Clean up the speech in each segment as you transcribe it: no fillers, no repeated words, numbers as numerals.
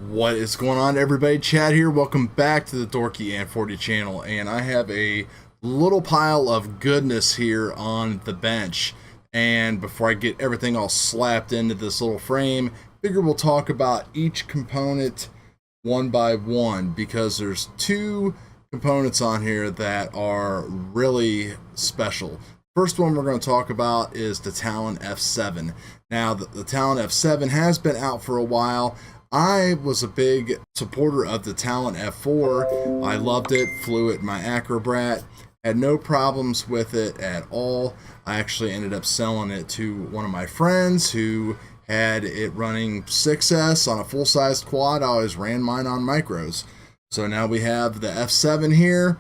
What is going on, everybody? Chad here. Welcome back to the Dorky and 40 channel, and I have a little pile of goodness here on the bench. And before I get everything all slapped into this little frame, figure we'll talk about each component one by one, because there's two components on here that are really special. First one we're going to talk about is the TALON F7. Now, the TALON F7 has been out for a while. I was a big supporter of the TALON F4. I loved it, flew it in my Acrobrat, had no problems with it at all. I actually ended up selling it to one of my friends who had it running 6S on a full-size quad. I always ran mine on micros. So now we have the F7 here,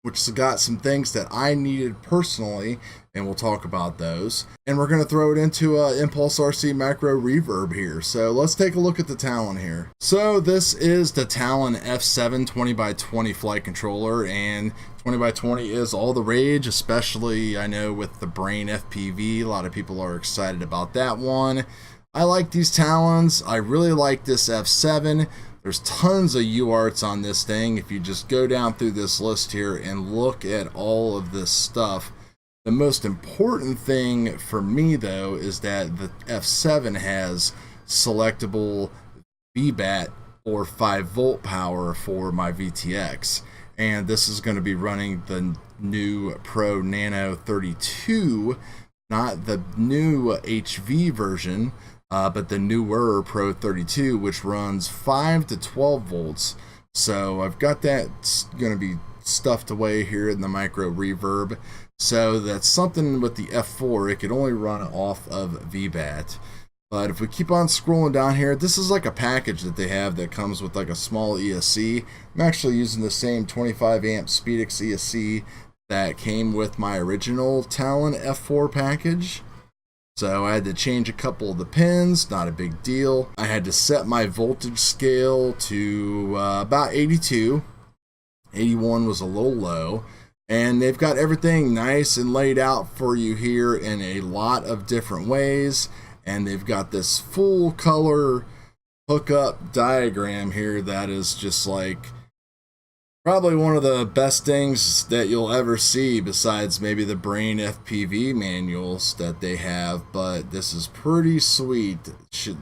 which has got some things that I needed personally, and we'll talk about those. And we're going to throw it into Impulse RC Micro Reverb here. So let's take a look at the TALON here. So this is the TALON F7 20x20 flight controller, and 20x20 is all the rage, especially I know with the Brain FPV. A lot of people are excited about that one. I like these TALONs. I really like this F7. There's tons of UARTs on this thing. If you just go down through this list here and look at all of this stuff, the most important thing for me though is that the F7 has selectable VBAT or 5-volt power for my VTX, and this is going to be running the new Pro Nano 32, not the new HV version, but the newer Pro 32, which runs 5 to 12 volts. So I've got that going to be stuffed away here in the micro reverb. So that's something with the F4, it could only run off of VBAT. But if we keep on scrolling down here, this is like a package that they have that comes with like a small ESC. I'm actually using the same 25 amp SPEDIX ESC that came with my original TALON F4 package. So I had to change a couple of the pins, not a big deal. I had to set my voltage scale to about 82. 81 was a little low. And they've got everything nice and laid out for you here in a lot of different ways. And they've got this full color hookup diagram here that is just like probably one of the best things that you'll ever see, besides maybe the Brain FPV manuals that they have. But this is pretty sweet,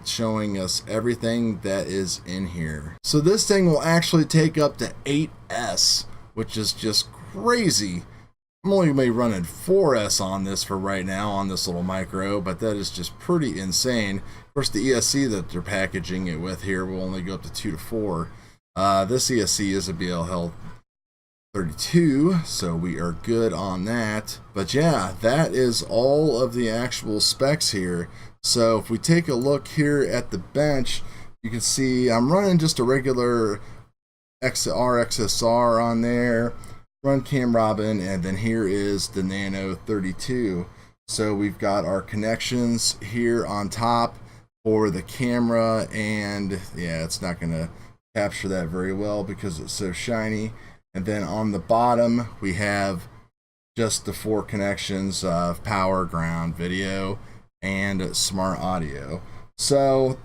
showing us everything that is in here. So this thing will actually take up to 8S, which is just crazy. I'm only maybe running 4S on this for right now on this little micro, but that is just pretty insane. Of course, the ESC that they're packaging it with here will only go up to 2 to 4. This ESC is a BLHL 32, so we are good on that. But yeah, that is all of the actual specs here. So if we take a look here at the bench, you can see I'm running just a regular RXSR on there, RUNCAM Robin, and then here is the Nano 32. So we've got our connections here on top for the camera, and yeah, it's not gonna capture that very well because it's so shiny. And then on the bottom we have just the 4 connections of power, ground, video, and smart audio. So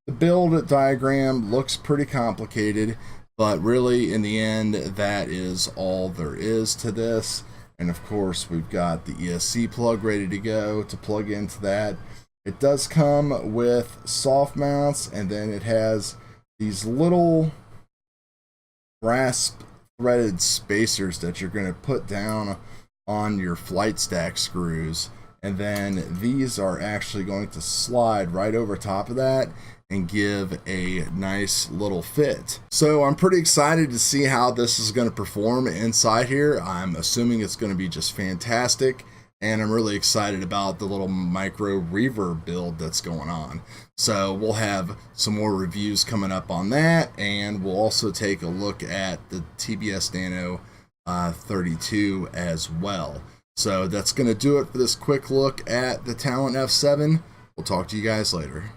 the build diagram looks pretty complicated, but really in the end that is all there is to this. And of course we've got the ESC plug ready to go to plug into that. It does come with soft mounts, and then it has these little brass threaded spacers that you're going to put down on your flight stack screws, and then these are actually going to slide right over top of that and give a nice little fit. So I'm pretty excited to see how this is going to perform inside here. I'm assuming it's going to be just fantastic, and I'm really excited about the little micro reverb build that's going on. So we'll have some more reviews coming up on that, and we'll also take a look at the TBS Nano 32 as well. So that's going to do it for this quick look at the TALON F7. We'll talk to you guys later.